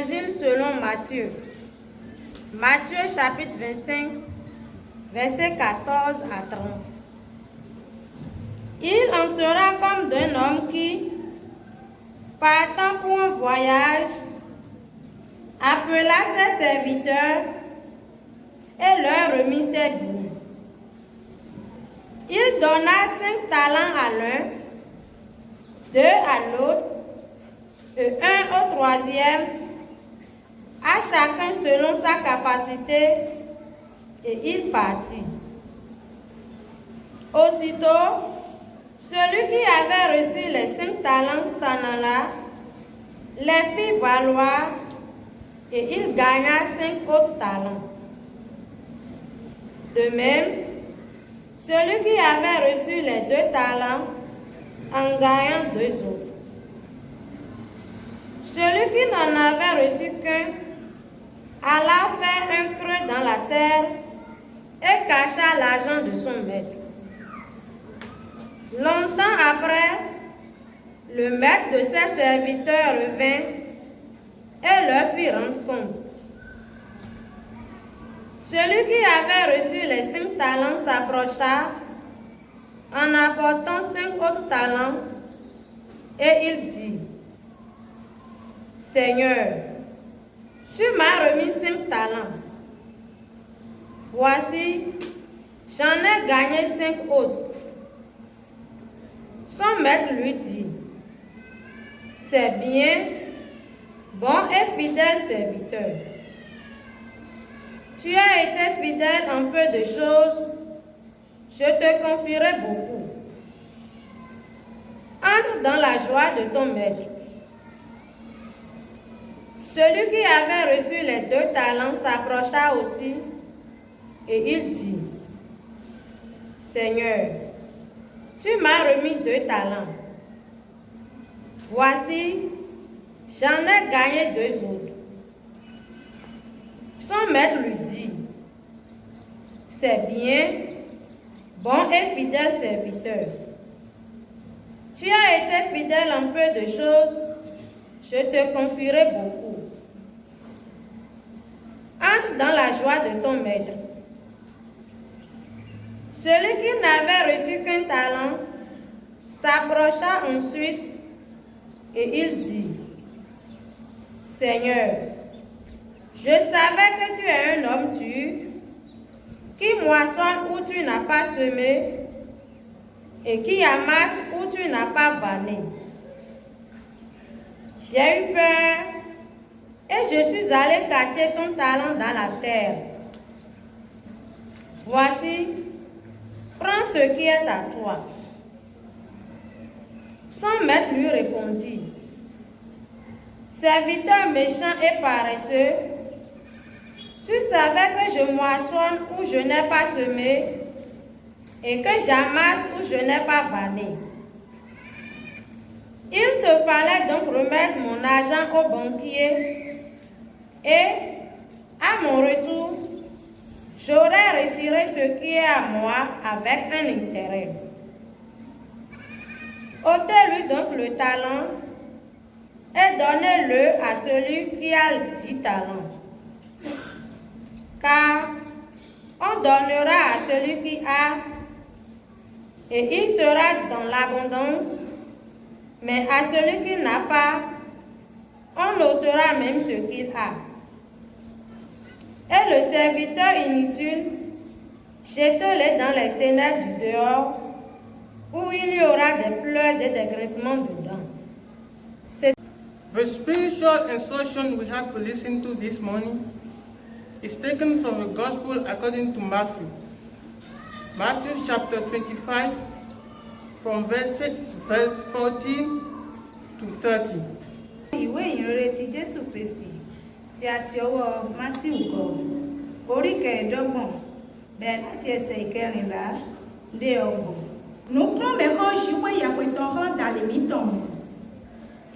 Évangile selon Matthieu. Matthieu chapitre 25, versets 14 à 30. Il en sera comme d'un homme qui, partant pour un voyage, appela ses serviteurs et leur remit ses biens. Il donna 5 talents à l'un, 2 à l'autre, et 1 au troisième, à chacun selon sa capacité, et il partit. Aussitôt, celui qui avait reçu les 5 talents s'en alla, les fit valoir, et il gagna 5 autres talents. De même, celui qui avait reçu les 2 talents en gagna 2 autres. Celui qui n'en avait reçu qu'un alla faire un creux dans la terre et cacha l'argent de son maître. Longtemps après, le maître de ses serviteurs revint et leur fit rendre compte. Celui qui avait reçu les 5 talents s'approcha en apportant 5 autres talents et il dit: Seigneur, tu m'as remis 5 talents. Voici, j'en ai gagné 5 autres. Son maître lui dit: C'est bien, bon et fidèle serviteur. Tu as été fidèle en peu de choses, je te confierai beaucoup. Entre dans la joie de ton maître. Celui qui avait reçu les 2 talents s'approcha aussi et il dit: Seigneur, tu m'as remis 2 talents. Voici, j'en ai gagné 2 autres. Son maître lui dit: C'est bien, bon et fidèle serviteur. Tu as été fidèle en peu de choses, je te confierai beaucoup. Entre dans la joie de ton maître. Celui qui n'avait reçu qu'un talent s'approcha ensuite et il dit: Seigneur, je savais que tu es un homme dur, qui moissonne où tu n'as pas semé et qui amasse où tu n'as pas vanné. J'ai eu peur et je suis allé cacher ton talent dans la terre. Voici, prends ce qui est à toi. Son maître lui répondit: Serviteur méchant et paresseux, tu savais que je moissonne où je n'ai pas semé et que j'amasse où je n'ai pas vanné. Il te fallait donc remettre mon argent au banquier et, à mon retour, j'aurais retiré ce qui est à moi avec un intérêt. Ôtez-lui donc le talent et donnez-le à celui qui a 10 talents. Car on donnera à celui qui a, et il sera dans l'abondance, mais à celui qui n'a pas, on ôtera même ce qu'il a. Et le serviteur inutile, jetez-le dans les ténèbres du dehors, où il y aura des pleurs et des grincements dedans. The spiritual instruction we have to listen to this morning is taken from the Gospel according to Matthew. Matthew chapter 25, from verse 14 to 30. Ìwé ìyìnrere ti Jésù Kristi tí a ti ọwọ́ Mátíù kọ, orí 25, bẹ̀rẹ̀ láti ẹsẹ̀ 14 dé 30. Nukro me ho shiwe ya kweto ho dale miton.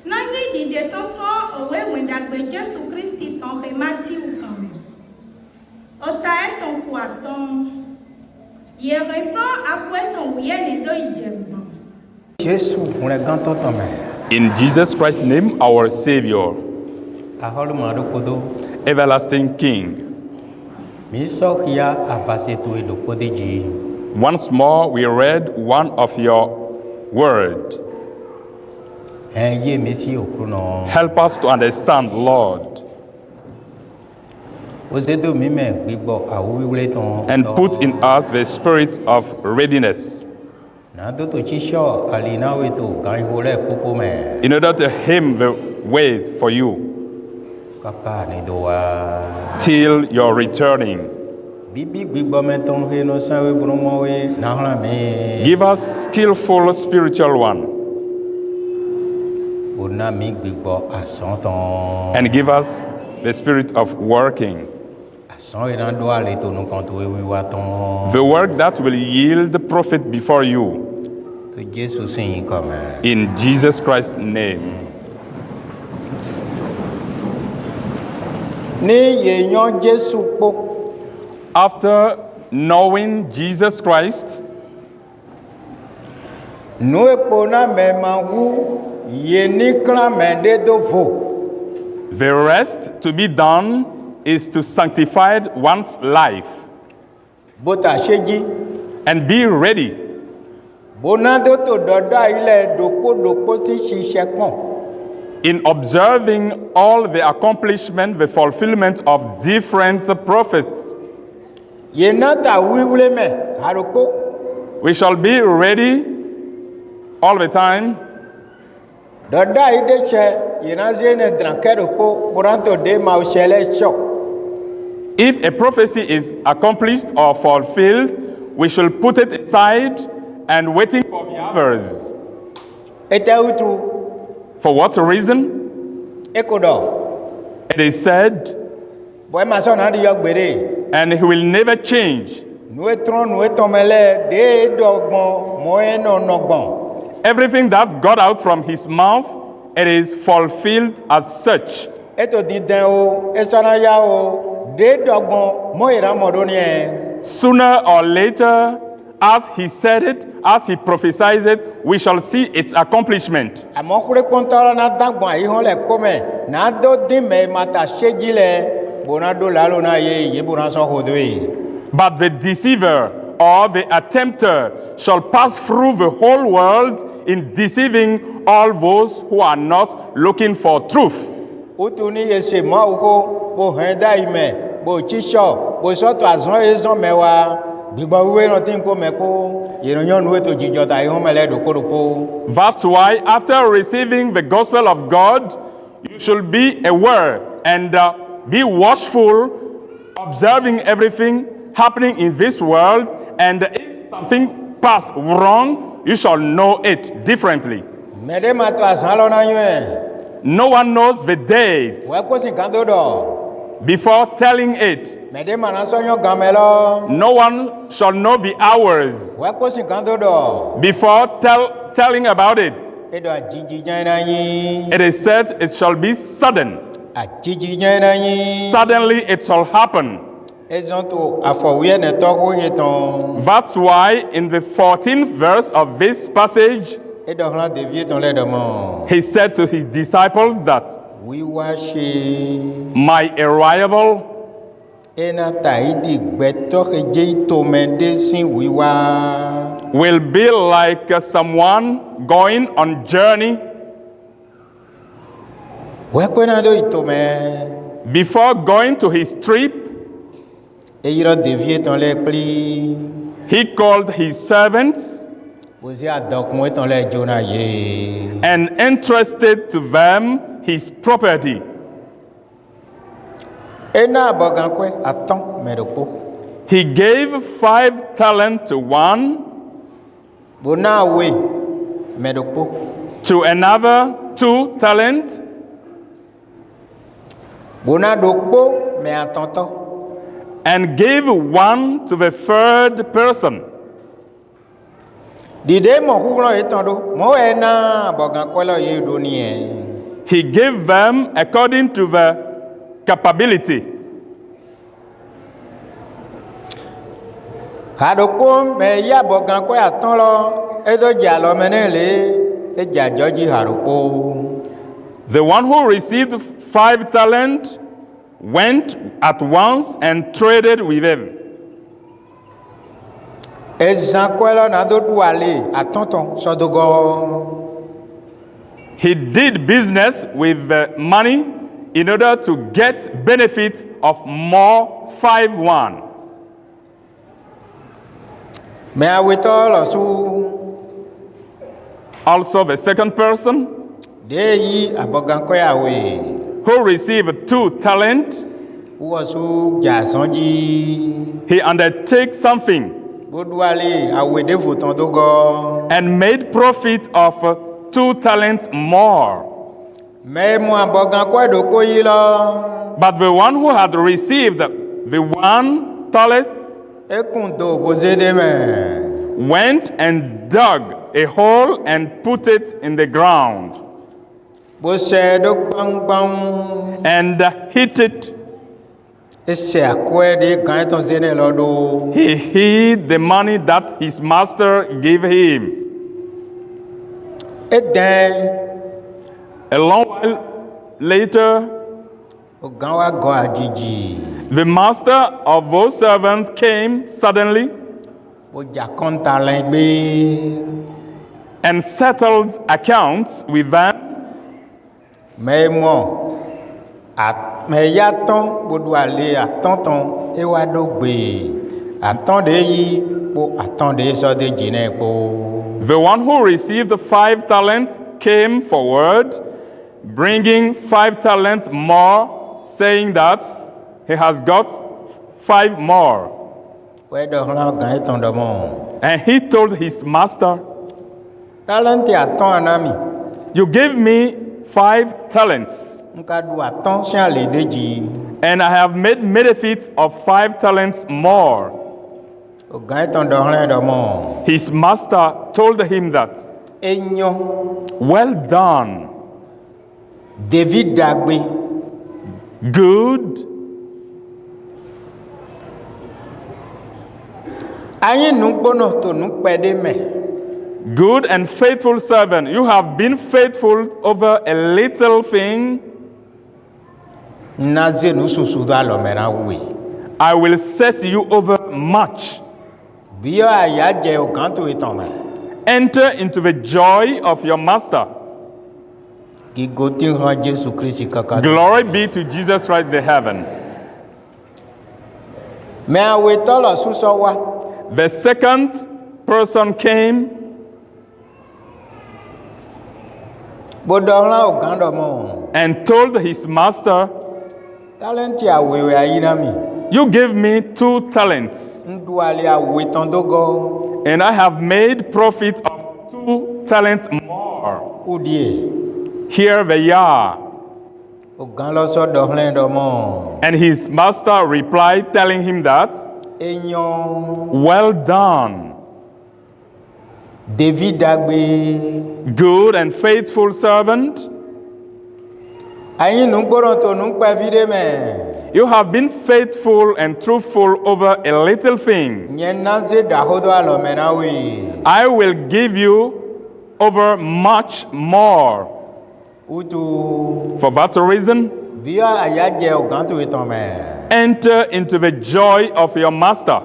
Na ni dide to so owe wendagbe Jésù Kristi ton he Mátíù kan. Ota eton ku aton. Ye reso akweton wiye ne do ijegbon. Jésus, on est gantant ta mère. In Jesus Christ's name, our Savior. aholu mado kodo. everlasting King. Miso kia avasetu edo kodeji. Once more, we read one of your word. Ye mesi okruno. Help us to understand, Lord, Ozedo mime bibo awiwle ton. and put in us the spirit of readiness Na do to chisho alina weto kan hole popo me. in order to him the way for you Kaka ne doa. till your returning. Bibi bibo me ton he no sawe bromo we na hla me. Give us skillful spiritual one, Bona mi bibo asonton. and give us the spirit of working, Ason ina do ale to no kan to we wa ton. the work that will yield the profit before you. To Jesus sin comme. In Jesus Christ's name. Ni yeyan Jesu po. After knowing Jesus Christ, Nu epo na me mangu ye ni klan me de do vo. the rest to be done is to sanctify one's life Bota seji. and be ready Bonado to doda ile dopo si sise pon. in observing all the accomplishment, the fulfillment of different prophets. Ye na ta wiwle me haroko. We shall be ready all the time Doda ide che ye na zene drankero po buranto de ma usele cho. if a prophecy is accomplished or fulfilled, we shall put it aside and waiting for the others. Ete utu For what reason? ekodo. It is said, Boy ma so na di yo gbere. and he will never change. Nu etron nu etomele de dogbon mo eno nogbon. Everything that got out from his mouth, it is fulfilled as such. Eto diden o, esana ya o, de dogbon mo ira modoni e. Sooner or later, as he said it, as he prophesied it, we shall see its accomplishment. Amo kure kontara na dagbon ayi hon le kome, na do din me mata seji le, bona do lalo na ye bona so hodwe. But the deceiver or the attempter shall pass through the whole world in deceiving all those who are not looking for truth. Utu ni yese ma uko, bo henda ime, bo chisho, bo soto azon ezon mewa, bigba wiwe no tin ko meko, yeronyon we to jijota ayi hon mele do korupo. That's why after receiving the gospel of God, you should be aware and be watchful, observing everything happening in this world, and if something pass wrong, you shall know it differently. Mede ma to azan lo na yuen. No one knows the date We ko sin kan do do. before telling it. Mede ma na so yon gamelo. No one shall know the hours We ko sin kan do do. before telling about it. Edo ajiji jan na yin. It is said it shall be sudden. Ajiji jan na yin. Suddenly it shall happen. Ezon to afowie ne to ko yeton. That's why in the 14th verse of this passage, Edo hlan devie ton le de mon. he said to his disciples that We wa she. my arrival Ena taidi gbeto ke je to mende sin we wa. will be like someone going on journey. We ko na do ito me. Before going to his trip, E yiro devie ton le pli. he called his servants Ozi adok mo ton le jona ye. and entrusted to them his property. Ena bogan kwe aton me do po. He gave 5 talents to one, Bona we me do po. to another 2 talents, Bona do po me atonto. and gave 1 to the 3rd person. Dide mo kuklo eton do. Mo ena bogan kwe lo ye do ni e. He gave them according to the capability. Hadoko me ya bogan kwe aton lo. Edo ja lo menele. E ja joji hadoko. The one who received 5 talents went at once and traded with him. Ezankwela na do duale atonton sodogo. He did business with the money in order to get benefit of more 5-1. Me awito lo su Also, the second person de yi abogankoya we. who received 2 talents, Uwo su jasonji. he undertook something Bo duale awe de voton dogo. and made profit of 2 talents more. Me mo abogankoya do ko yi lo. But the one who had received the 1 talent Ekun do boze de me. went and dug a hole and put it in the ground Bo se do bang bang. and hid it. Ese akwe de kan ton zene lo do. He hid the money that his master gave him. Eden A long while later, ogan wa go ajiji. the master of those servants came suddenly Bo ja konta len gbe. and settled accounts with them. Me mo me ya ton bo duale atonton e wa do gbe. Aton de yi bo aton de so de jine po. The one who received the 5 talents came forward, bringing 5 talents more, saying that he has got 5 more. We do hlan gan eton do mo. And he told his master, Talent aton anami. "You gave me 5 talents, Nka du aton shan le deji. and I have made benefit of 5 talents more." Ogan eton do hlan do mo. His master told him that, Enyo "Well done, David dagbe. good Ayin nu gbono to nu pede me. Good and faithful servant, you have been faithful over a little thing. Naze nu susu do alo mera we. I will set you over much. Biyo aya je ogan to itan me. Enter into the joy of your master." Ki goti han Jesu Christ kaka. Glory be to Jesus Christ the heaven. Me awe to lo suso wa. The second person came Bo do hlan ogan do mo. and told his master, Talent awe we ayina mi. "You gave me 2 talents, Ndu ale awe ton dogo. and I have made profit of 2 talents more. Udie. Here they are." Ogan lo so do hlan do mo. And his master replied, telling him that, Enyo "Well done, David dagbe. good and faithful servant. Ayin nu gbono to nu pe vide me. You have been faithful and truthful over a little thing. Nyen naze da hodo alo mera we. I will give you over much more." Utu For that reason, biyo aya je ogan to itan me. enter into the joy of your master.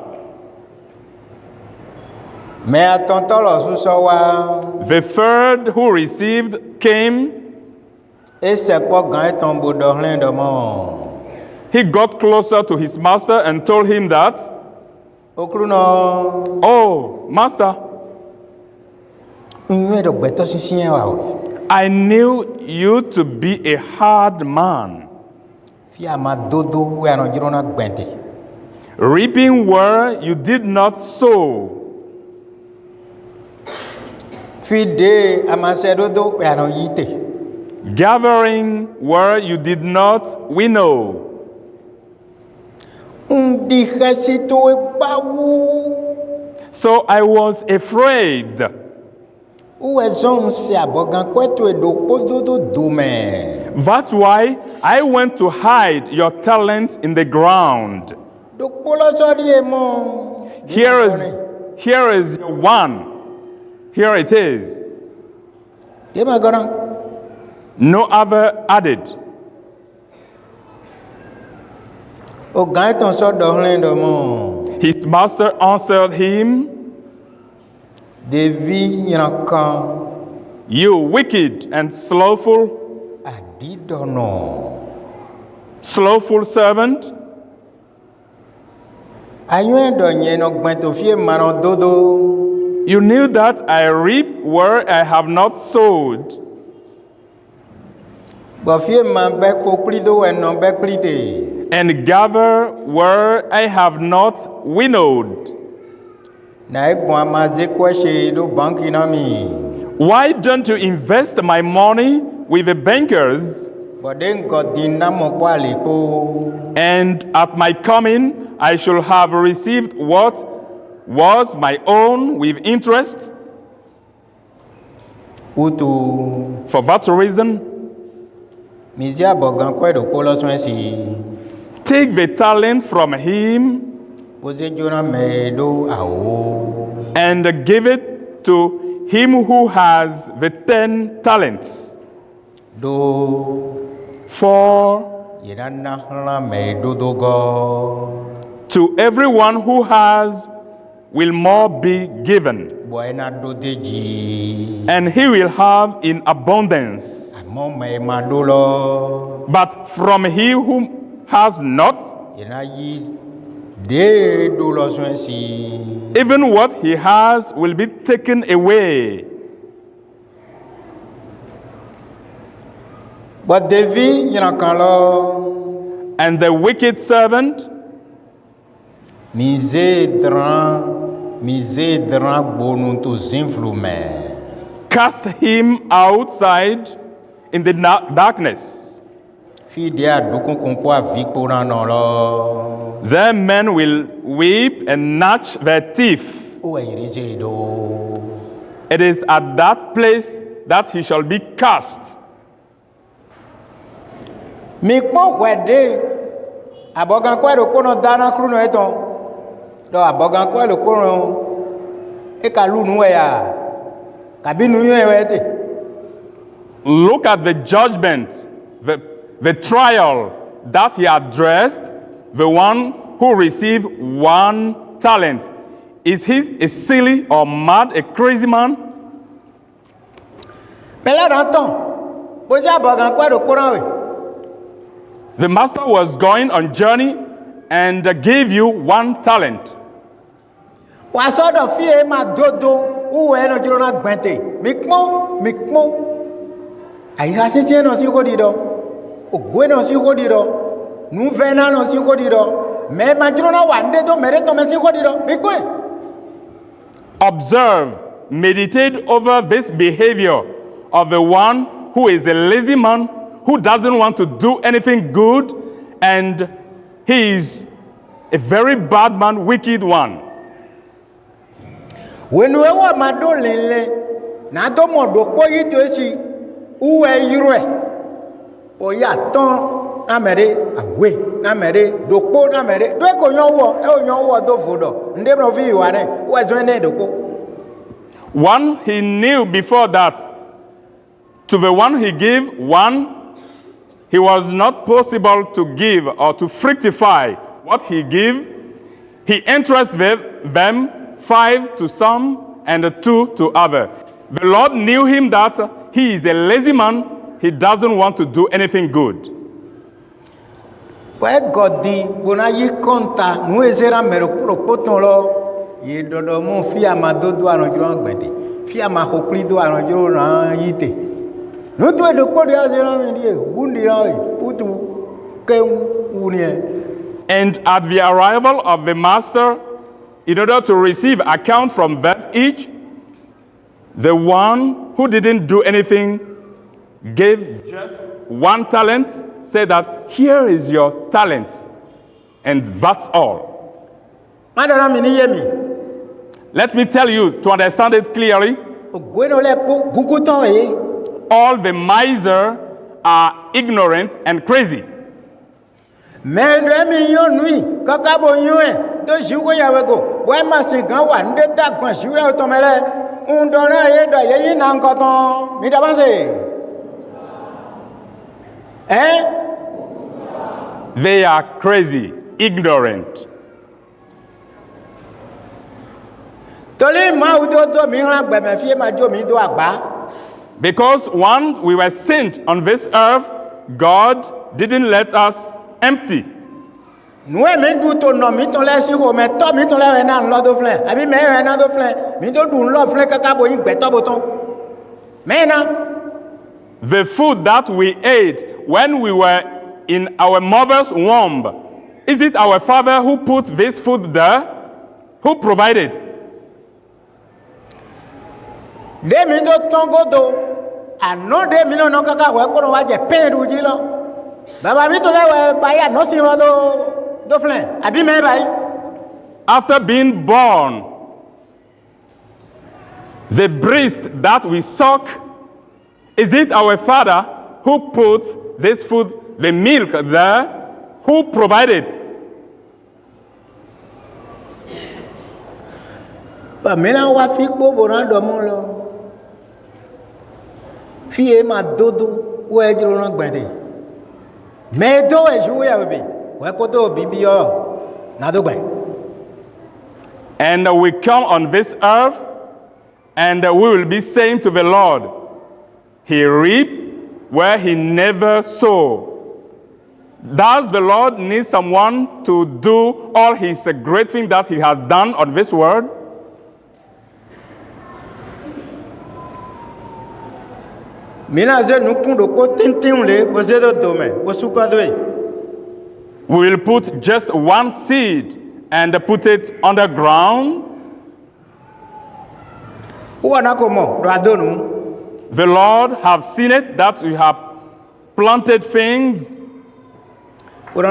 Me aton to lo suso wa. The third who received came. Ese po gan eton bo do hlan do mo. He got closer to his master and told him that, Okru no. "Oh, master, Nwe do gbeto sisin wa o. I knew you to be a hard man, Fi ama dodo we ano jiro na gbente. reaping where you did not sow, Fi de ama se dodo we ano yite. gathering where you did not winnow. Ndi khasito e bawu. So I was afraid. Uwe zon se abogan kweto e do pododo do me. That's why I went to hide your talent in the ground. Do polo sori e mo. Here is your one. Here it is. Ye ma goran. no other added. O gan ton so do hlen do mo. His master answered him, Devi nyrakan You wicked and slothful adidono. slothful servant, Ayun do nye no gben to fie maran dodo. you knew that I reap where I have not sowed, Bo fie man be ko pli do en no be pli te. and gather where I have not winnowed. Na egbon amaze kwese do banki na mi. Why don't you invest my money with the bankers, Bode ngodin na mo kwa le ko. and at my coming I should have received what was my own with interest? Utu For that reason, mizia bogan kwe do ko lo tun si. take the talent from him Boze jona me do awo. and give it to him who has the 10 talents. Do For yena na hla me do do go. to everyone who has will more be given, Boy na do deji. and he will have in abundance. Mo me ma do lo. But from he who has not, Yena yi de do lo tun si. even what he has will be taken away. But Devi nyrakan lo. And the wicked servant Mize dran bonu to zinflu me. cast him outside in the darkness. Fi dia dukun kun po avikpo ran no lo. There men will weep and gnatch their teeth. O eyirize do. It is at that place that he shall be cast. Mi pon kwede. Abogan kwedo kono dana kru no eton. Do abogan kwedo kono e ka lu nu ya. Kabi nu yen wete. Look at the judgment, the trial that he addressed, the one who received 1 talent. Is he a silly or mad, a crazy man? Pela ran ton. Boja abogan kwedo kono we. The master was going on journey and gave you 1 talent. Wa so do fi e ma dodo uwe no jiro na gbente. Mi pon. Ayi asisi no si ko di do. Ogwe no si ko di do. Nu vena no si ko di do. Me ma jiro na wa nde do mere to me si ko di do. Mi kwe. Observe, meditate over this behavior of the one who is a lazy man, who doesn't want to do anything good, and he is a very bad man, wicked one. Wenu e wa ma do lele. Na do mo do po yi to si. Uwe yirwe. O ya ton na mere awe na mere do po na mere. Do e ko yan wo e o yan wo do fodo. Nde bro fi wa re. Wo jo ne do po. One he knew before that, to the one he gave 1, he was not possible to give or to fructify what he gave. He entrusted them 5 to some and 2 to other. The Lord knew him that he is a lazy man. He doesn't want to do anything good. Pwe godi bona yi konta nu ezera mero pro poton lo ye dodo mu fi amadodo aranjiro gbede fi amahopri do aranjiro ran yite no to do po dia zera mi die gundi rai putu ke unie. And at the arrival of the master, in order to receive account from them each, the one who didn't do anything gave just 1 talent, said that here is your talent, and that's all. Madara mi ni yemi Let me tell you to understand it clearly. ogweno le po guguton e All the miser are ignorant and crazy. mendo mi yon nui kaka bo yun to shugo yawe go we ma sin kan wa nde dagban shuwe to mele undona ye do ye yin na nkoton mi da ba se Hein? They are crazy, ignorant. Toli ma udo mi ran gbe me fie ma jo mi do agba. Because once we were sent on this earth, God didn't let us empty. Nu e mi du to no mi to le si ho me to mi to le na nlo do flen. Abi me re na do flen. Mi do du nlo flen kaka bo yin gbe to bo ton. Me na. The food that we ate when we were in our mother's womb, is it our father who put this food there? Who provided? De mi do ton godo. Ano de mi no kaka we ko no wa je pen ru ji lo. Baba mi to le we ba ya no si wa do flen. Abi me bai. After being born, the breast that we suck, is it our father who puts this food, the milk there? Who provided? Ba mi na wa fi po bo ran do mo lo. Fi e ma dodo wo e jiro ran gbede. Me do e ju ya be. We ko to bibi yo. Na do gbe. And we come on this earth, and we will be saying to the Lord, He reaped where he never sowed. Does the Lord need someone to do all his great things that he has done on this world? We will put just one seed and put it underground. The Lord have seen it that we have planted things. The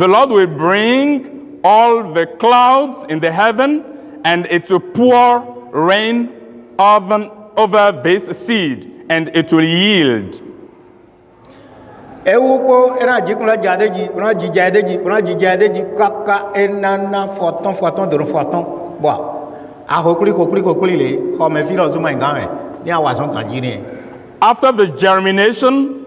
Lord will bring all the clouds in the heaven, and it will pour rain over this seed, and it will yield. After the germination,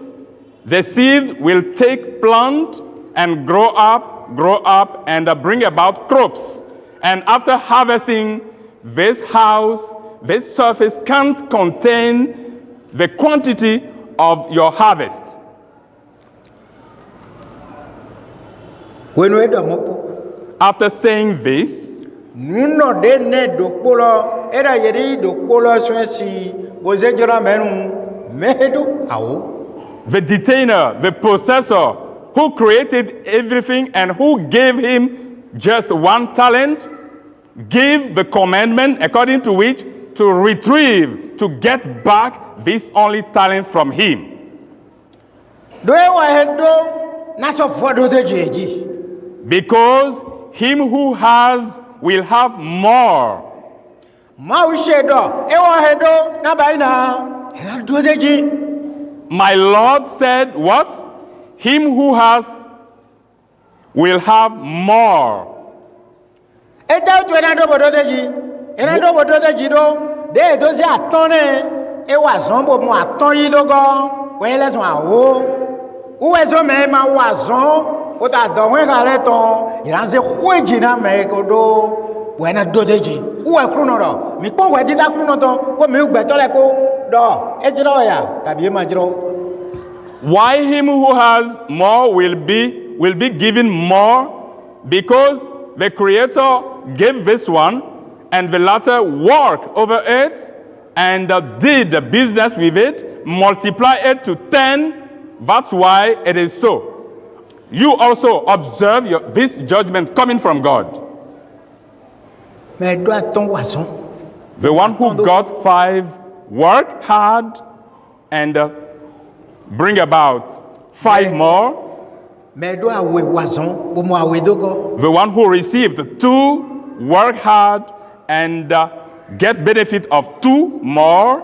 the seed will take plant and grow up and bring about crops. And after harvesting, this house, this surface can't contain the quantity of your harvest. After saying this, the detainer, the possessor, who created everything and who gave him just one talent, gave the commandment according to which to retrieve, to get back this only talent from him. Because him who has will have more. My Lord said, what? Him who has will have more. Why him who has more will be given more? Because the Creator gave this one, and the latter worked over it and did the business with it, multiply it to 10. That's why it is so. You also observe this judgment coming from God. The one who got 5 worked hard and bring about 5 more. The one who received 2 work hard and get benefit of 2 more.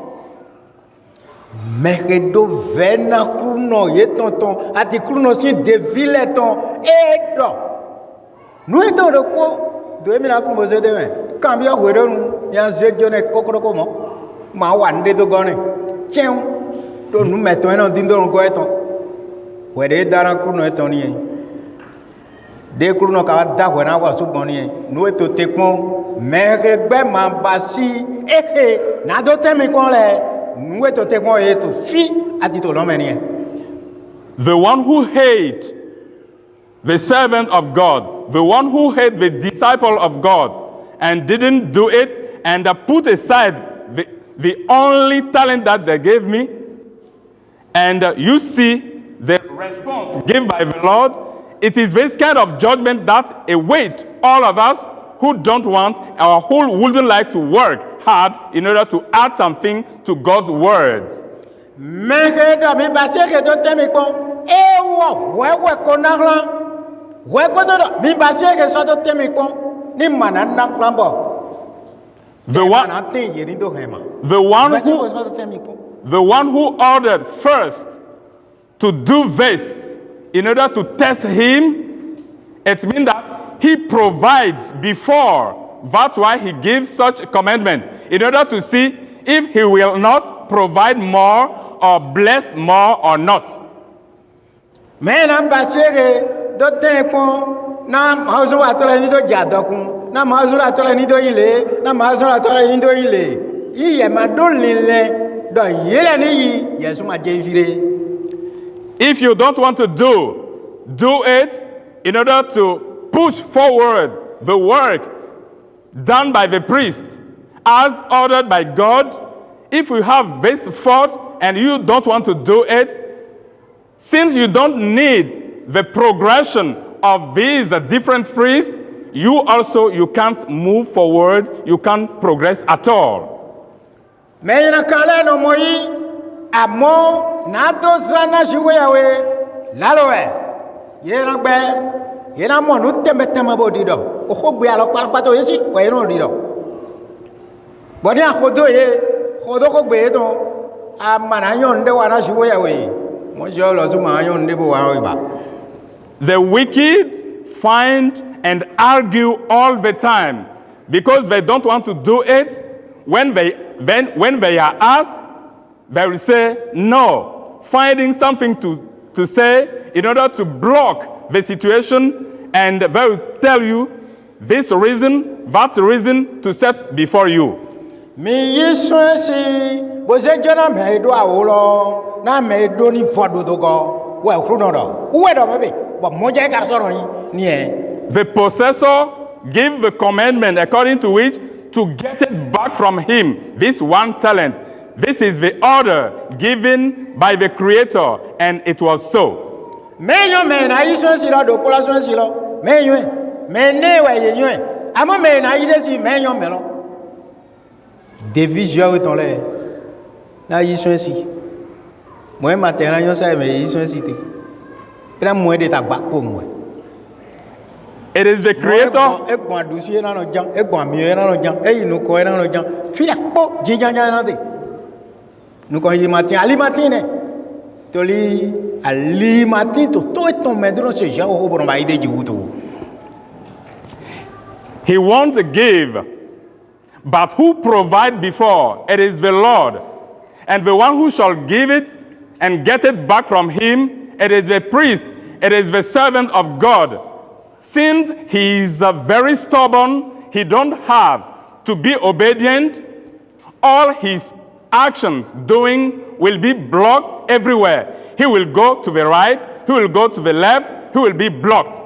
do mi na ku mo ze de me kan bi o we do nu ya ze jo ne kokoro ko mo ma wa nde do go ni cheun do nu me to na din do go eton we de dara ku no eton ni de ku no ka da we na wa su gbon ni nu e to te pon me re gbe ma ba si eke na do te mi kon le nu e to te pon e to fi ati to lo me ni The one who hates the servant of God, the one who hates the disciple of God and didn't do it and put aside the only talent that they gave me, and you see the response given by the Lord, it is this kind of judgment that awaits all of us who don't want or who wouldn't like to work hard in order to add something to God's word. Meke mi basi ke to temi kon e wo we ko na ran we ko do mi basi ke so to temi kon ni mana na klambo The one who ordered first to do this in order to test him, it means that he provides before. That's why he gives such a commandment, in order to see if he will not provide more or bless more or not. Men am basere do tempo na mazo atole ni do jadokun na mazo atole ni do ile na mazo atole ni do ile iye ma do lile do yele ni yi yesu ma je vire. If you don't want to do it in order to push forward the work done by the priest as ordered by God. If you have this thought and you don't want to do it, since you don't need the progression of these different priests, you can't move forward, you can't progress at all. Mais na kale no moyi amo na to sana shiwe yawe lalowe yena gbe yena mo nu temetema bodido o ko gbe alo pato yesi ko yena dido bodi akodo ye kodo ko gbe to amana yonde wana shiwe yawe mo jo lo tu ma yonde bo wa ba. The wicked find and argue all the time because they don't want to do it. When they are asked, they will say no, finding something to say in order to block the situation, and they will tell you this reason, that reason to set before you. Mi yiswesi boze jona medo awolo na medo ni fodo dogo we kruno do we do mebe bo moja ka soro yin ni e. The possessor give the commandment according to which to get it back from him, this one talent. This is the order given by the Creator, and it was so. Meyo me na yiswesi lo do pola swesi lo meyo me ne we yeyo amo me na yidesi meyo me lo David joue ton lait. Na yiswesi. Moi matin yo sa me yiswesi te. Ila mo de ta ba ko mo. It is the Creator. Egbon adusi na no jan, egbon mi na no jan, eyinu ko na no jan. Fila po jinjanja na de. Nu ko yi matin ali matin ne. Toli ali matin to ton medro se jan o bon ba ide jiwuto. He wants to give, but who provide before? It is the Lord. And the one who shall give it and get it back from him, it is the priest, it is the servant of God. Since he is very stubborn, he don't have to be obedient, all his actions doing will be blocked everywhere. He will go to the right, he will go to the left, he will be blocked.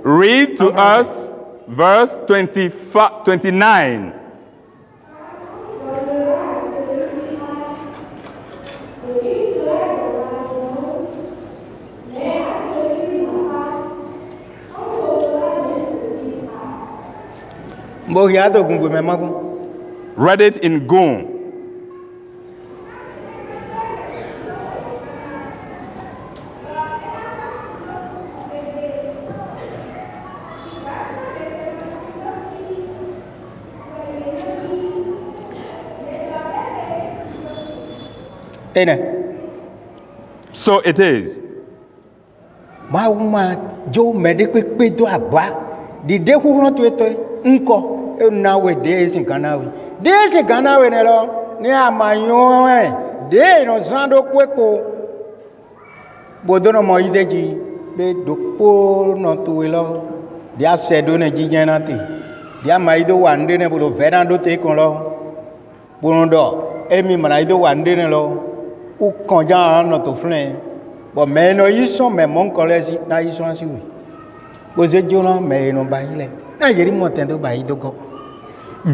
Read to us verse 29. Read it in Gung. So it is. ma uma jo me de pe do agba di de hu ron to nko e na we de sin kana we ne lo ni amayon de no sando kweko bodono mo ideji be dopo no to we lo dia sedo ne jijena ti dia maido wande ne bolo verando te kon lo bonodo emi maido wande ne lo u konja no to flen bo me no yison me mon kolesi na yison si we bo je jona me no ba ile na yeri mo tendo ba ido go.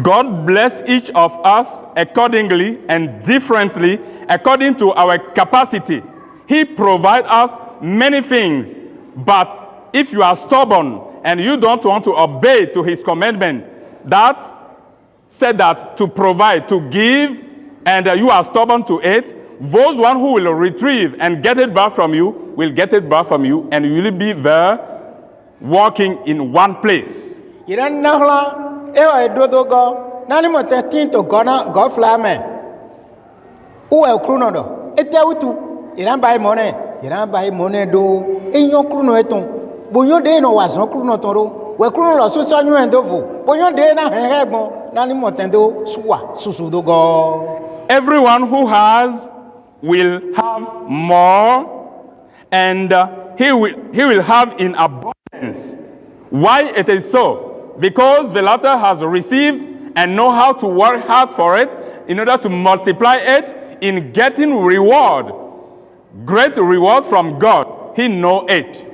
God bless each of us accordingly and differently according to our capacity. He provides us many things, but if you are stubborn and you don't want to obey to his commandment, that said that to provide, to give, and you are stubborn to it, those one who will retrieve and get it back from you will get it back from you, and you will be there walking in one place. Ewa edodo go nani mo te to gona go flame o e kru no do ete utu iran bai mone do eyan kru no eton boyo de no wa san kru no ton ro we kru no lo so so yun endofo boyo de na he egbon nani mo te do suwa susu do go. Everyone who has will have more, and he will have in abundance. Why it is so? Because the latter has received and know how to work hard for it in order to multiply it in getting reward, great reward from God. He know it.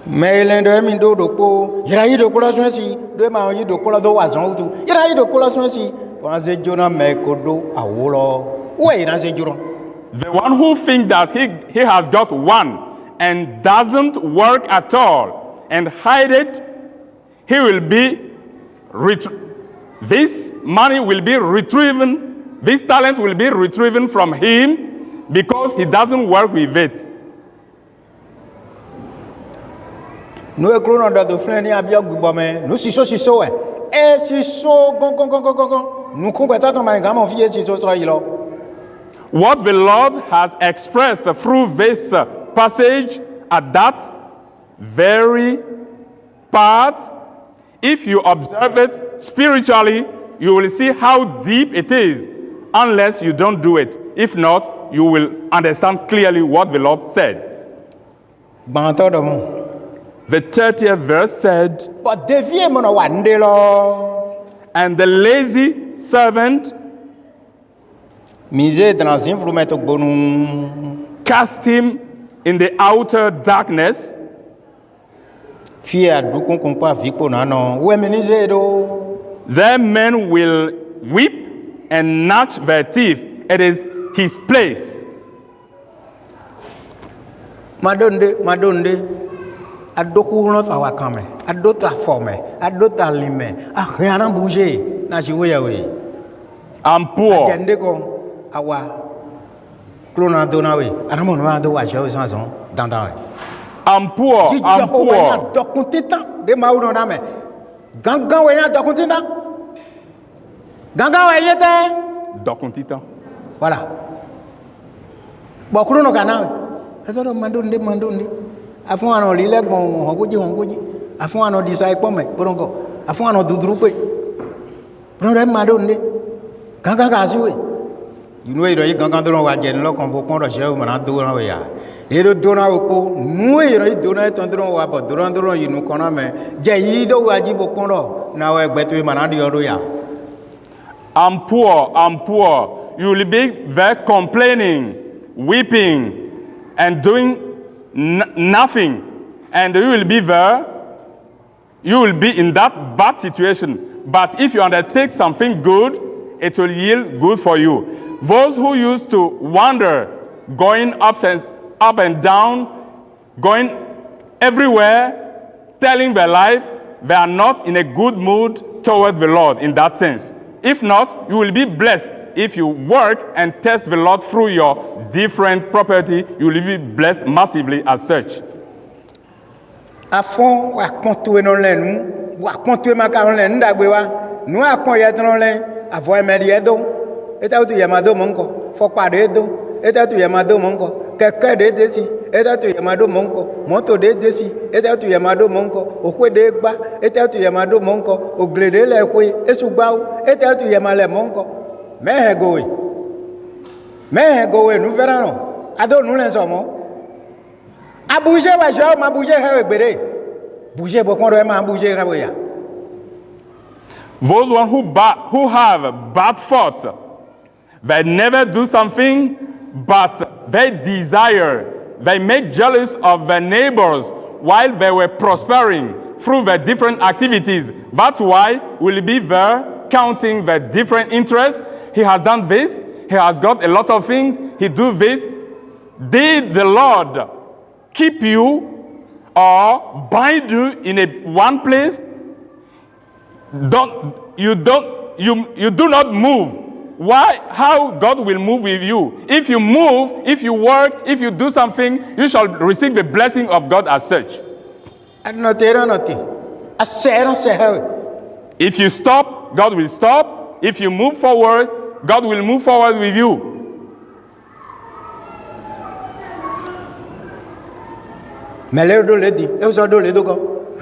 Mailendo emi do dopo ira yi do kula sonsi do ma yi do kula do wa zon utu ira yi do kula sonsi wa se jona me ko do awolo we ira se juro. The one who thinks that he has got one and doesn't work at all and hide it, he will be this money will be retrieved, this talent will be retrieved from him because he doesn't work with it. No ekrono da do flen ni abia gbo me no siso e siso gon nu kun beta to ma ga mo fi siso so yi lo. What the Lord has expressed through this passage at that very part, if you observe it spiritually, you will see how deep it is, unless you don't do it. If not, you will understand clearly what the Lord said. The 30th verse said, and the lazy servant cast him in the outer darkness. There men will weep and gnash their teeth. It is his place. Madonde. Adoku no fa wakame adota forme adota lime ahyan bouger na jiwe yawe. I'm poor. Jende ko awa klona donawe anamo no ando wa jawe sanson dandan. I'm poor. I'm poor. De mauno na me gangan we ya dokuntita gangan we yete dokuntita voilà bo krono kana azoro mandonde afun ano lilegbon hongoji afun ano disai pome borongo afun ano duduru pe brother mandonde gangan ka siwe inu iro yi gangan doron wa je nlokon bo pon ro se o mana doron we ya edo dona ko nu iro yi dona ton doron wa bo doron inu kona me je yi do wa ji bo pon ro na we gbe to mana di oro ya. I'm poor. You will be there complaining, weeping, and doing nothing. And you will be there, you will be in that bad situation. But if you undertake something good, it will yield good for you. Those who used to wander, going up and down, going everywhere, telling their life, they are not in a good mood toward the Lord in that sense. If not, you will be blessed. If you work and test the Lord through your different property, you will be blessed massively as such. Afon wa kontu no lenu wa kontu ma ka len ndagbe wa nu akon ye tron len avo emedi edo eta tu yamado monko fo pade edo eta tu yamado monko keke de deti eta tu yamado monko moto de desi eta tu yamado monko okwe de gba eta tu yamado monko oglede le kwe esugbawo eta tu yamale monko mehe gowe nu verano ado nu le somo abuje wa jo ma buje he gbere buje bo kon do ma buje ha ya. Those one who have bad thoughts, they never do something, but they desire, they make jealous of their neighbors while they were prospering through their different activities. That's why we'll be there counting the different interests. He has done this, he has got a lot of things, he do this. Did the Lord keep you or bind you in one place? You do not move. Why? How God will move with you? If you move, if you work, if you do something, you shall receive the blessing of God as such. If you stop, God will stop. If you move forward, God will move forward with you.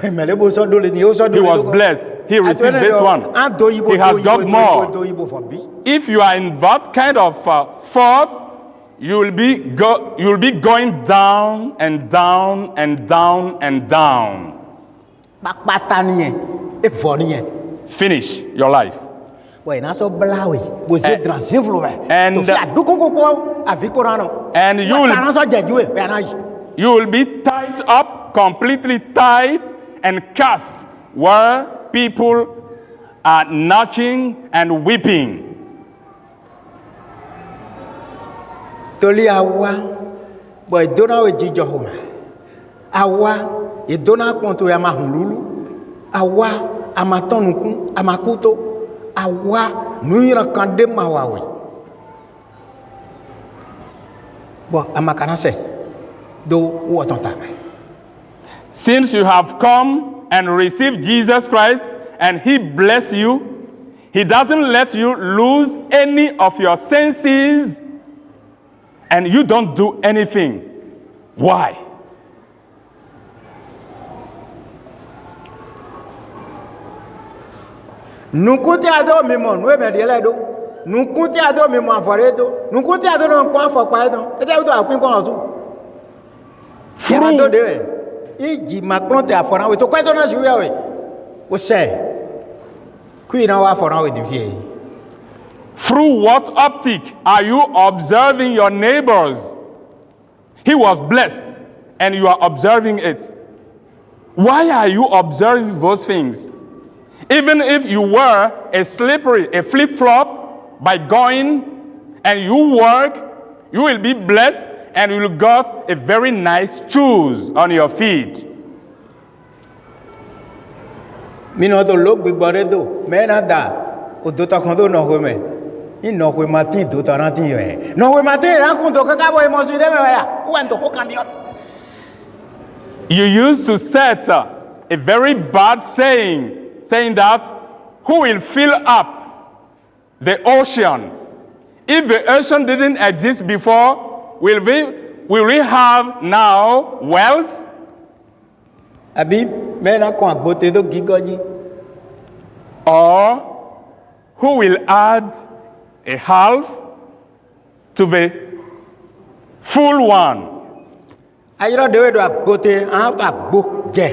He was blessed. He received this one. He has got more. If you are in that kind of thought, you will be going down and down and down and down. Finish your life. And you will be tied up, completely tied and cast where people are gnashing and weeping. Toli awa, boy dona we jijo home. Awa, e dona konto ya mahululu. Awa, amatonuku, amakuto. Awa, nuira kande mawawe. Bo amakanase. Since you have come and received Jesus Christ and He bless you, He doesn't let you lose any of your senses and you don't do anything. Why? Nukuti ado mimo nwe mediele do. Nukuti ado mimo afore do. Nukuti ado no kwa afọ pa do. Ete uto apin kon osu. Through what optic are you observing your neighbors? He was blessed and you are observing it. Why are you observing those things? Even if you were a flip-flop by going and you work, you will be blessed and you got a very nice shoes on your feet. Minoto look biboredo, menada, udota kondo no home. No we mati do tarati. No we mati raconto cacabo emosi de me. Wento ho cambiot. You used to set a very bad saying that who will fill up the ocean? If the ocean didn't exist before, will we have now wealth? Abi mena kwa bote do gigoji. Or who will add a half to the full one? Ayiro dewe do bote anta boje.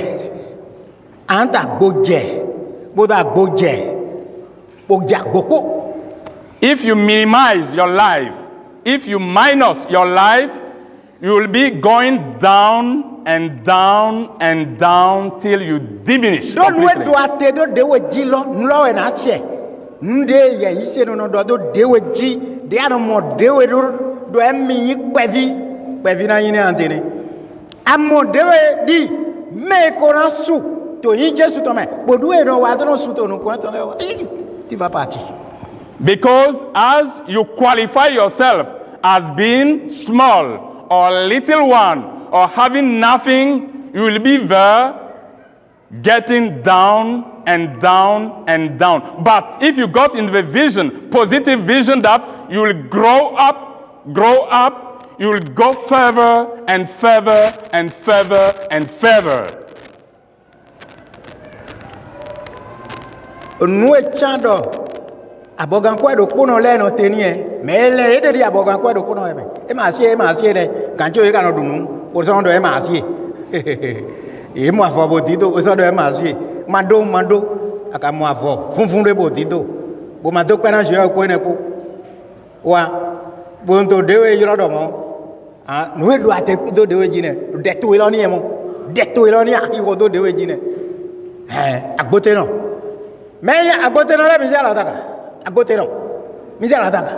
Anta boje. Boda boje. Bogja boko. If you minimize your life, if you minus your life, you will be going down and down and down till you diminish completely. Because as you qualify yourself as being small or little one or having nothing, you will be there getting down and down and down. But if you got in the vision, positive vision that you will grow up, you will go further and further and further and further. Nu echando abogan kwa do kuno le no tenie mele ede di abogan kwa do kuno ebe e ma sie de kanjo e kanu dunu o so do e ma sie e mo afo bo dito o so do e ma sie mando aka mo afo funfun de bo dito bo ma do pe na je ko ne ko wa bo nto dewe yoro do mo nu e do ate do dewe ji ne de to lo ni e mo de to lo ni aki wo do dewe ji ne agbote no me agbote no le mi se la taka agbote no mi se la taka.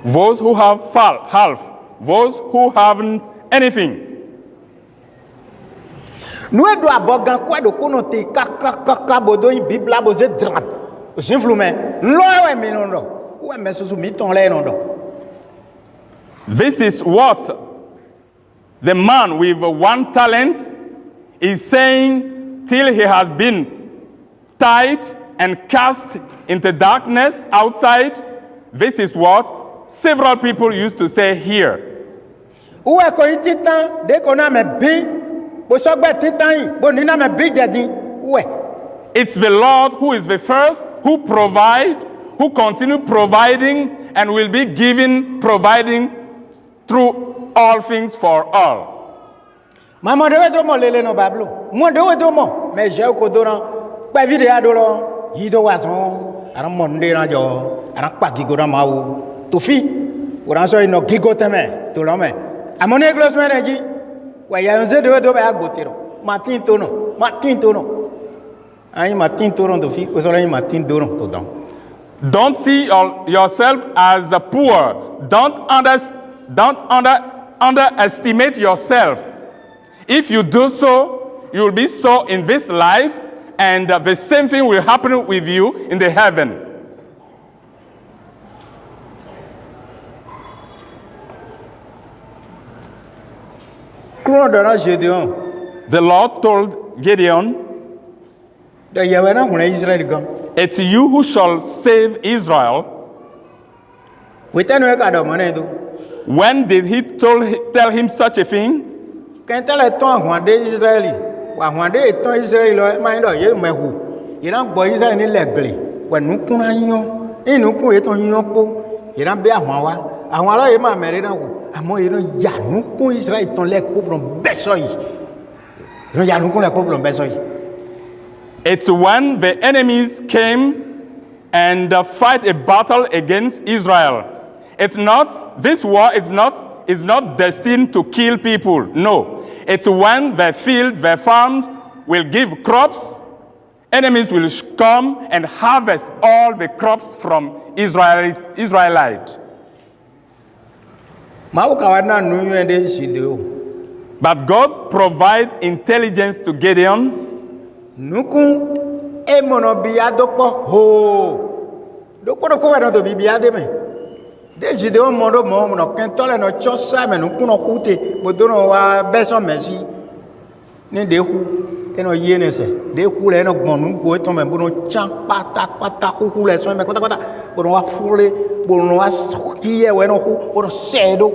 Those who have half, those who haven't anything. Nous doit abogan quoi de kono te kaka bodo bibla boze drat. Sinflume lo we mi no we me susu mi ton le no do. This is what the man with 1 talent is saying till he has been tied and cast into darkness outside. This is what several people used to say here. Uwe ko ititan de ko na me bi bo sogbe titan yi bo ni na me bi jadi uwe. It's the Lord who is the first, who provide, who continue providing, and will be providing through all things for all. Mama de we do mo lele no bablo. Mo de we do mo me je ko do ran pa video ado lo yi do wa son ara mo nde ran jo ara pa ki go ran ma wo to fi o ran so ino gigo teme to lo me amoni eglos me neji wa ya nze de we do ba agotero matin to no ai matin to ron to fi o so ran matin do ron to don. Don't see yourself as a poor. Don't underestimate yourself. If you do so, you will be so in this life, and the same thing will happen with you in the heaven. The Lord told Gideon, it's you who shall save Israel. When did he tell him such a thing? It's when the enemies came and fight a battle against Israel. This war is not destined to kill people. No. It's when the farms will give crops, enemies will come and harvest all the crops from Israelite. But God provides intelligence to Gideon. Nukun emono biya dokpo ho dokpo wa no biya de me de jide o mondo mo no kentole no chosa me nukun no kute bodono wa beso mesi ni de hu eno yene se de hu le no gbonu go to me bono chan pata hu le so me kota bono wa fule bono wa kiye we no hu bono sedo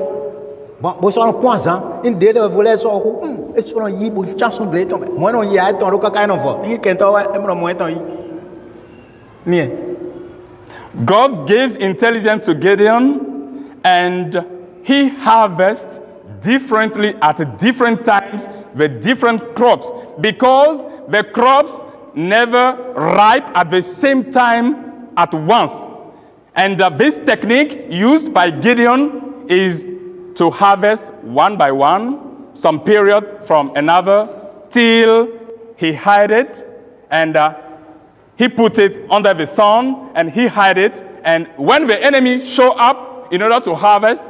bo so no poison in de voler so hu e so no yi bo chanson de to mo no yi a to ro ka kai no fo ni kento wa e mo to yi ni. God gives intelligence to Gideon, and he harvests differently at different times the different crops, because the crops never ripe at the same time at once. And this technique used by Gideon is to harvest one by one, some period from another, till he hide it, and he put it under the sun, and he hide it, and when the enemy show up in order to harvest,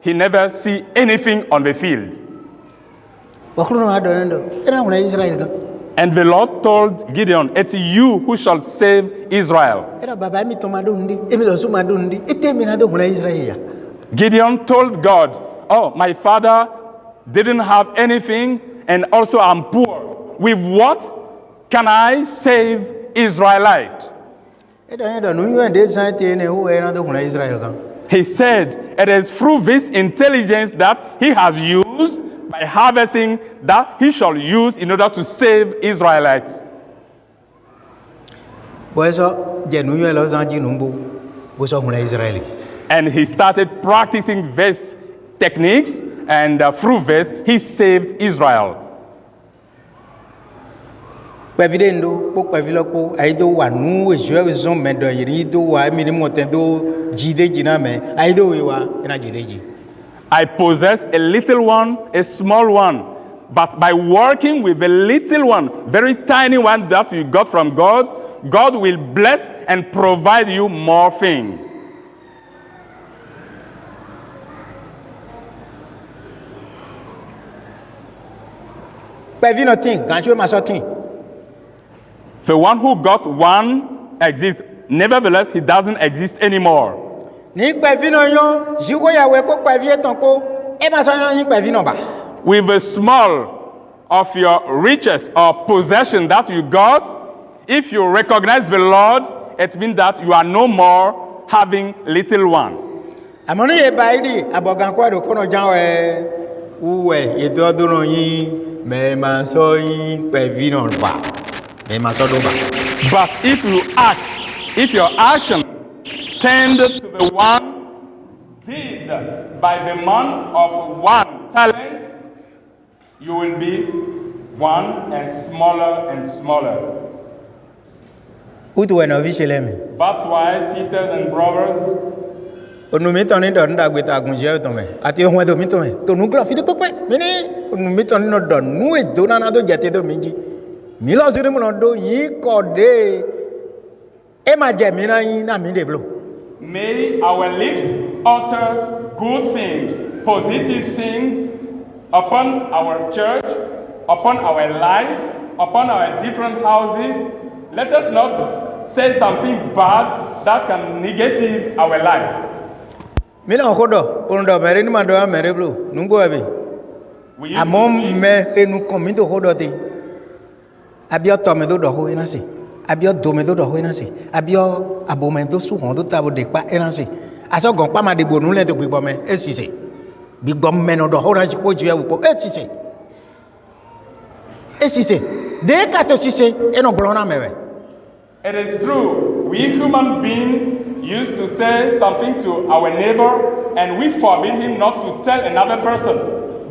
he never see anything on the field. And the Lord told Gideon, it's you who shall save Israel. Gideon told God, oh, my father didn't have anything, and also I'm poor. With what can I save Israelite? He said, it is through this intelligence that he has used by harvesting that he shall use in order to save Israelites. And he started practicing these techniques, and through this, he saved Israel. But I possess a little one, a small one. But by working with a little one, very tiny one that you got from God, God will bless and provide you more things. The one who got one exists. Nevertheless, he doesn't exist anymore. With the small of your riches or possession that you got, if you recognize the Lord, it means that you are no more having little one. But if your action tend to the one did by the man of one talent, you will be one and smaller and smaller. That's why, sisters and brothers, may our lips utter good things, positive things upon our church, upon our life, upon our different houses. Let us not say something bad that can negative our life. We used It is true, we human beings used to say something to our neighbor and we forbid him not to tell another person.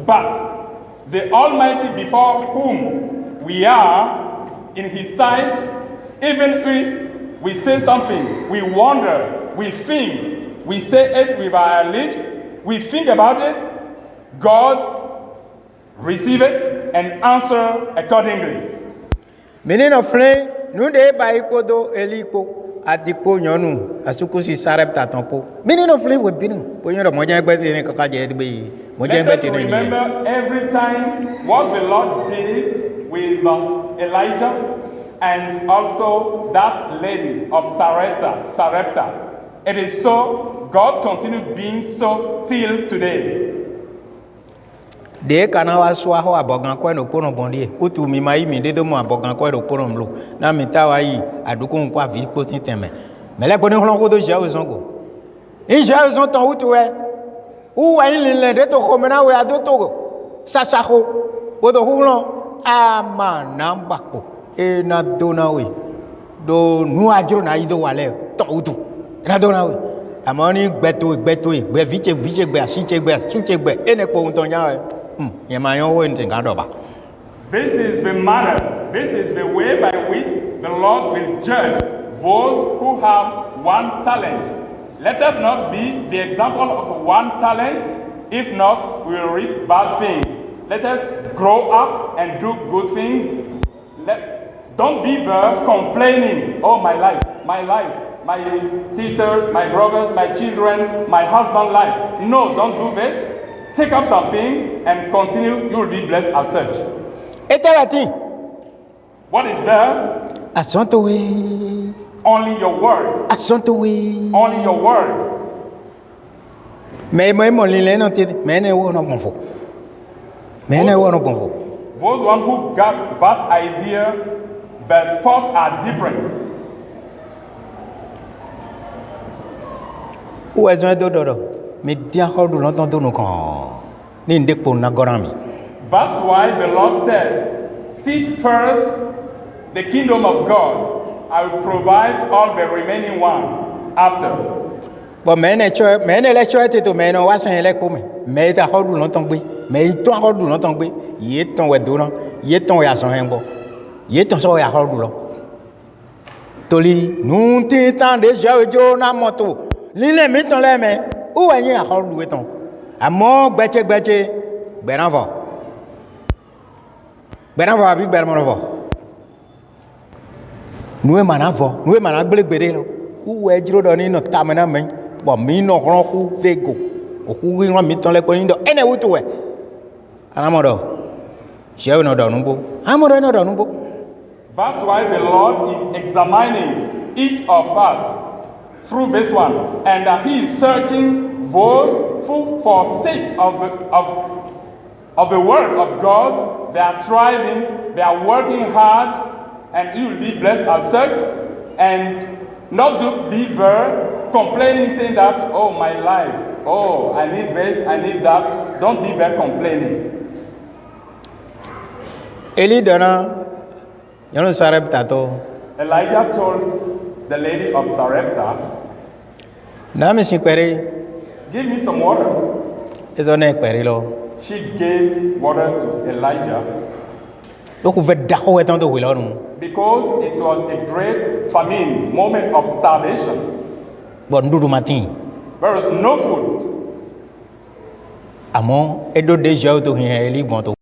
But the Almighty before whom we are in his sight, even if we say something, we wonder, we think, we say it with our lips, we think about it, God receive it and answer accordingly. Nous de baïkodo eliko atiko nyonu asukusi sarepta tampo minino fle we binu ponyo moja gbete ni kaka je be moja gbete ni. Remember every time what the Lord did with Elijah and also that lady of Sarepta. It is so God continued being so till today. De kana wa swa ho abogan ko no pono bondie utu mi mai mi de do mo abogan ko ro pono mlo na mi ta wa yi aduko nko avi ko tin teme mele ko ni hon ko do je o zongo in je o zon ton utu we u wa yin le de to ko me na we ado to sasa ko o do hulon ama namba ko e na do na we do nu ajro na yi do wa le to utu na do na we amoni gbeto gbe viche gbe asinche gbe tunche gbe ene ko un ton ya we. This is the manner, this is the way by which the Lord will judge those who have one talent. Let us not be the example of one talent, if not, we will reap bad things. Let us grow up and do good things. Don't be there complaining, oh my life, my sisters, my brothers, my children, my husband life. No, don't do this. Take up something and continue, you will be blessed as such. What is there? Only your word. Only your word. Those one who got that idea, their thoughts are different. Où est-ce que tu mais dia ho du longtemps nous quand ni ndek pour na gorami. That's why the Lord said, seek first the kingdom of God. I will provide all the remaining one after. Bon mais ne les choix to mais no wa san le ko mais ta ho du longtemps gbe mais to ho du longtemps gbe ye ton we do na ye ton ya san hen bo ye ton so ya ho du lo. Toli nous ti tan de je jo na moto li le mi ton le me où est y a ho du ton amo gbeche gberan vo abi gberan vo nous mana gbelegbere lo où est jiro do ni no tamena me bo mi no ron ku vego o ku ri ran mi ton le ko ni do ene wutu we anamodo shewe no do nubo amodo no do nubo. That's why the Lord is examining each of us through this one, and He is searching those who, for sake of the word of God, they are thriving, they are working hard, and you will be blessed as such, and not to be there complaining, saying that, oh, my life, oh, I need this, I need that. Don't be there complaining. Eli dona yono Sarepta to Elijah told the lady of Sarepta, na me sin pere give me some water. ezo ne pere lo She gave water to Elijah lo ku ve da ho eton to we lo nu because it was a great famine, moment of starvation. bon ndudu matin There was no food. amo edo deja to hin eli bon to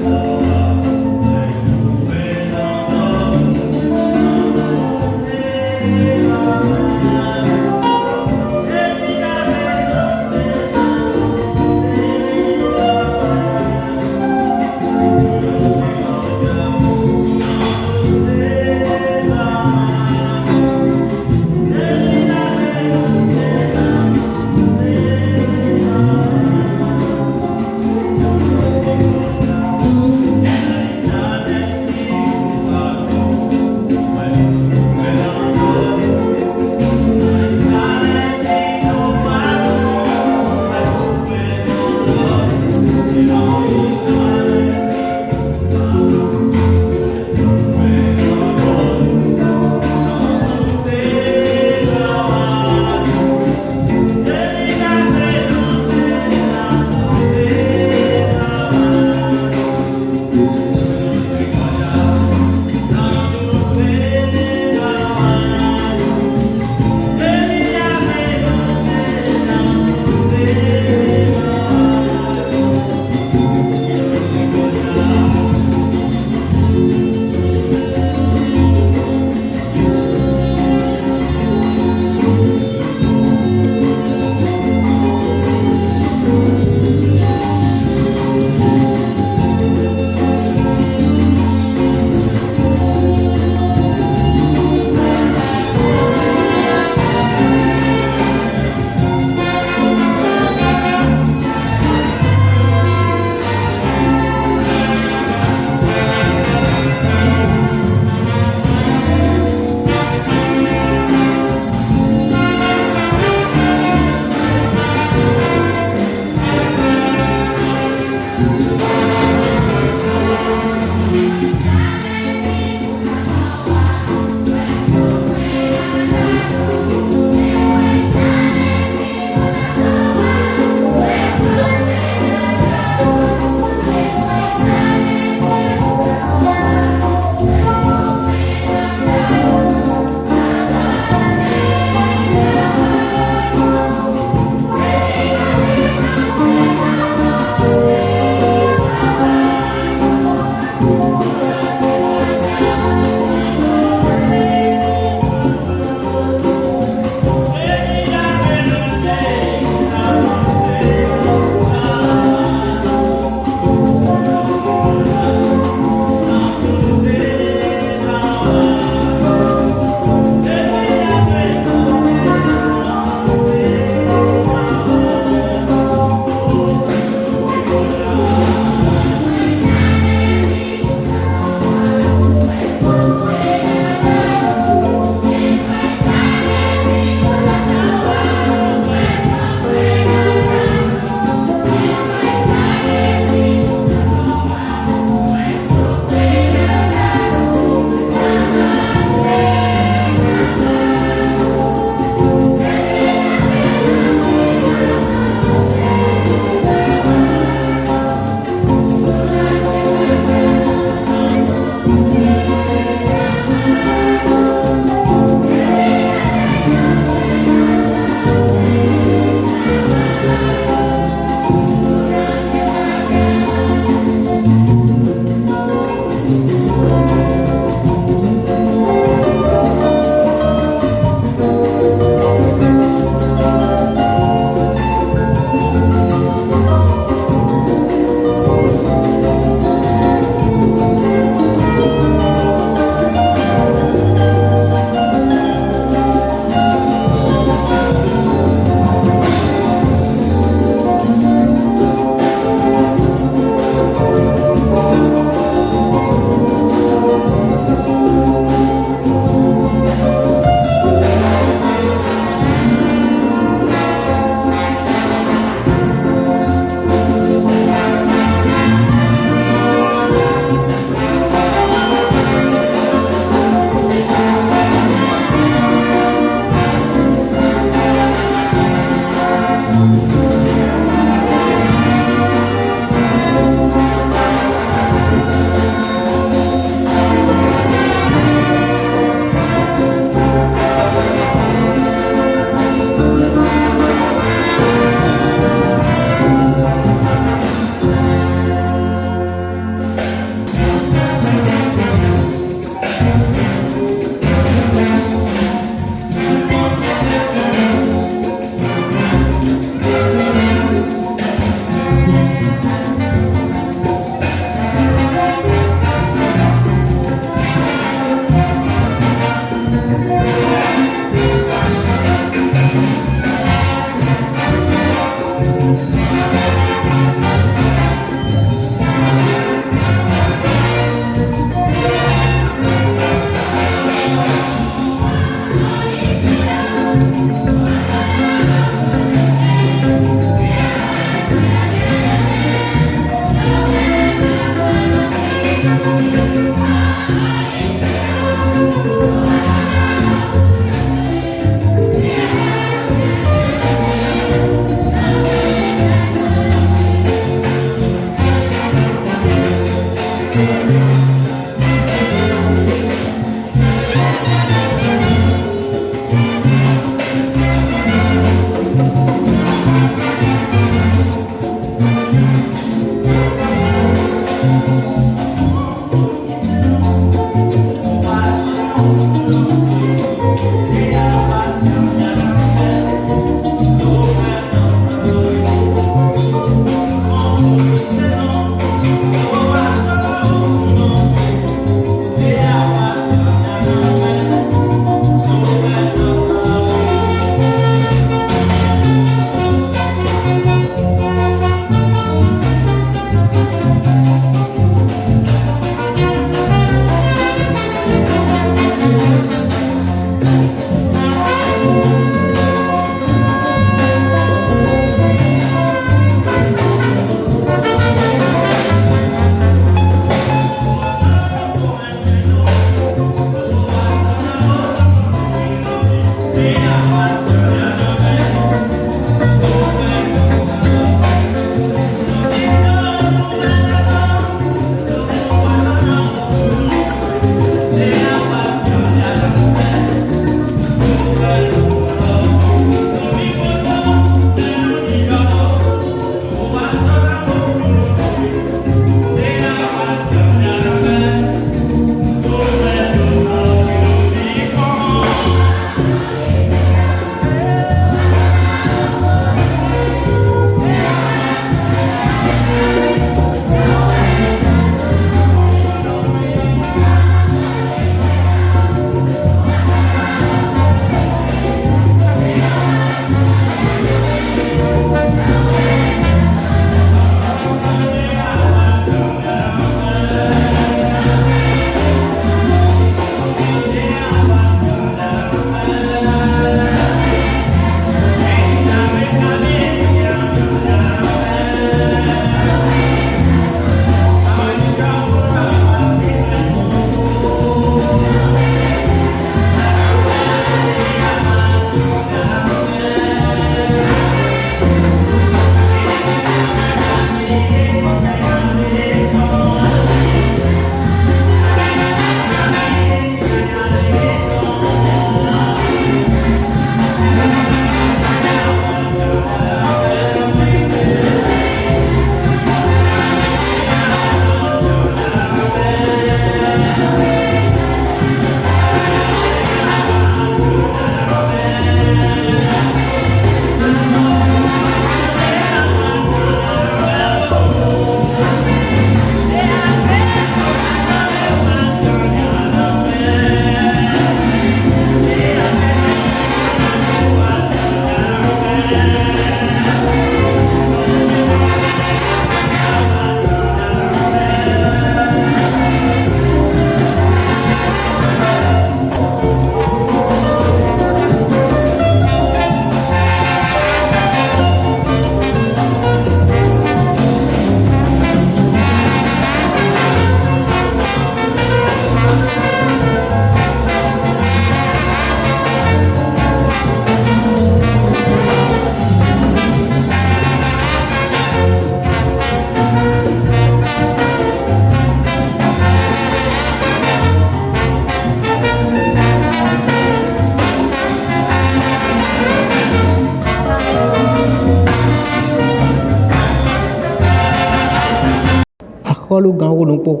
akɔlu gã wo nu kpo.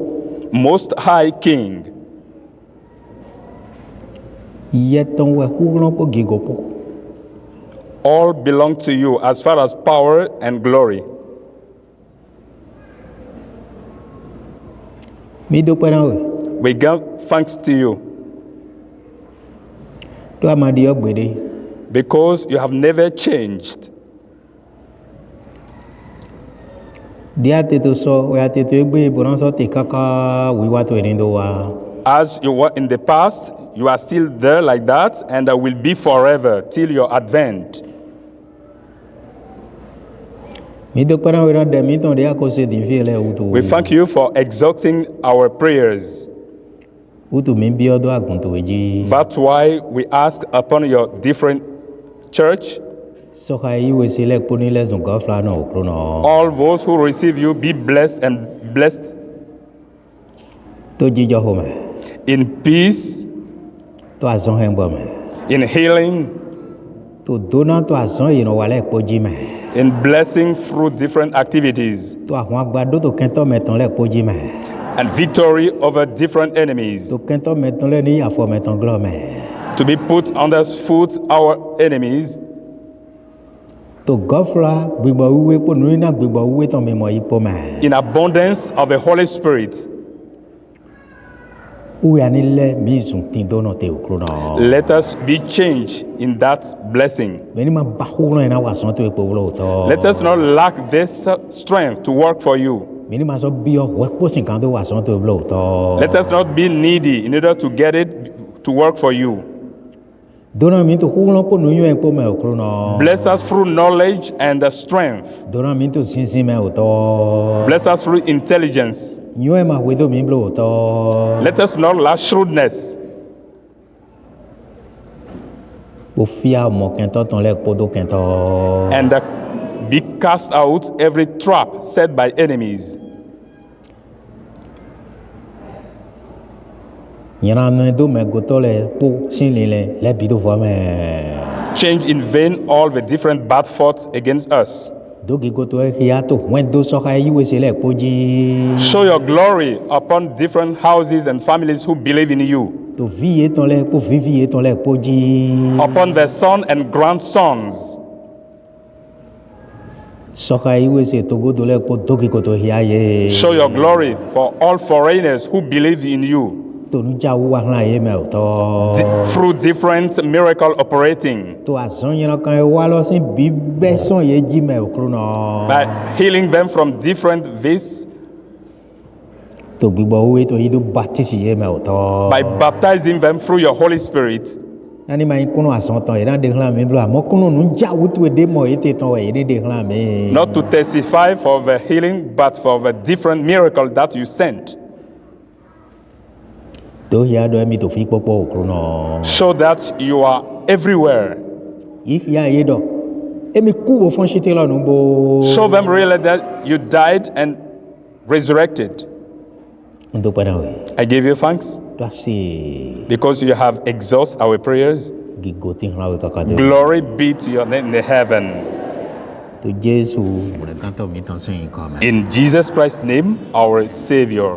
Most High King, Yɛtɔn wɛ ƒuɣlɔ kpo gigo kpo. all belong to you as far as power and glory. Mi do kpɛ na wɛ. We give thanks to you Do amadi yɔ gbe de. because you have never changed. Dia teto sɔ wɛ ateto egbe bonasɔ te kaka wiwa to eni do wa. As you were in the past, you are still there like that, and will be forever till your advent. Mi do kpɛ na wɛ na dɛ mi tɔn de akɔse di fi lɛ wutu. We thank you for exalting our prayers. Wutu mi bi ɔdo agunto edzi. That's why we ask upon your different church, Sɔka yi wɛ se lɛ kponi lɛ zɔn gɔ fila nɔ okuro nɔ. all those who receive you be blessed and blessed To dzidzɔ xɔ me. in peace, To azɔn hɛ gbɔ me. in healing, To dona to azɔn yi nɔ wa lɛ kpodzi me. in blessing through different activities, To ahɔn agba do to kɛntɔ mɛtɔn lɛ kpodzi me. and victory over different enemies, To kɛntɔ mɛtɔn lɛ ni afɔ mɛtɔn glɔ me. to be put under foot our enemies, To gɔfla gbigbɔ wuwe kpo nu na gbigbɔ wuwe tɔn mi mɔ yi po me. in abundance of the Holy Spirit. Uwe ani lɛ mi zun ti do nɔ te okuro nɔ. Let us be changed in that blessing. Mɛ ni ma ba ƒuɣlɔ yi na wa sɔn to ekpo wolo tɔ. Let us not lack this strength to work for you. Mɛ ni ma sɔ biɔ wɛ kpo si kan to wa sɔn to wolo tɔ. Let us not be needy in order to get it to work for you. Dona mi to ƒuɣlɔ kpo nu yɔ ekpo me okuro nɔ. Bless us through knowledge and the strength. Dona mi to sinsin me o tɔ. Bless us through intelligence. Nyɔɛ ma we do mi blo o tɔ. Let us not lack shrewdness. O fia mɔ kɛntɔ tɔn lɛ kpo do kɛntɔ. And be cast out every trap set by enemies. Nyina ne do me gotɔ lɛ kpo si li lɛ lɛ bi do fɔ mɛ. Change in vain all the different bad thoughts against us. Do gi goto eya to wɛn do sɔka yi we se lɛ kpo dzi. Show your glory upon different houses and families who believe in you. To vi ye tɔn lɛ kpo vivi ye tɔn lɛ kpo dzi. Upon their son and grandsons. Sɔka yi we se togo do lɛ kpo do gi goto eya ye. Show your glory for all foreigners who believe in you. To nu dza wu wa hla ye me o tɔ. Through different miracle operating. To azɔn yɛrɛ kan ye wa lɔ si bi bɛ sɔn ye dzi me o kuro nɔ. By healing them from different vis. To gbigbɔ wuwe to yi do baptisi ye me o tɔ. By baptizing them through your Holy Spirit. Nani ma yi kunu asɔn tɔn yi na de hla mi blo amɔ kunu nu dza wu tu de mɔ yi te tɔn wɛ yi ne de hla mi. Not to testify for the healing, but for the different miracle that you sent. To ya do mi to fi kpɔkpɔ o kuro nɔ. Show that you are everywhere. Yi ya ye dɔ. Emi ku wo fɔn si te lɔ nu bo. Show them really that you died and resurrected. N to kpɛ na wɛ. I give you thanks To a se. because you have exhausted our prayers. Gigo ti hla wɛ kaka do. Glory be to your name in the heaven. To Jesu. Mo le kan tɔ mi tɔn sin kɔ mɛ. In Jesus Christ's name, our Savior.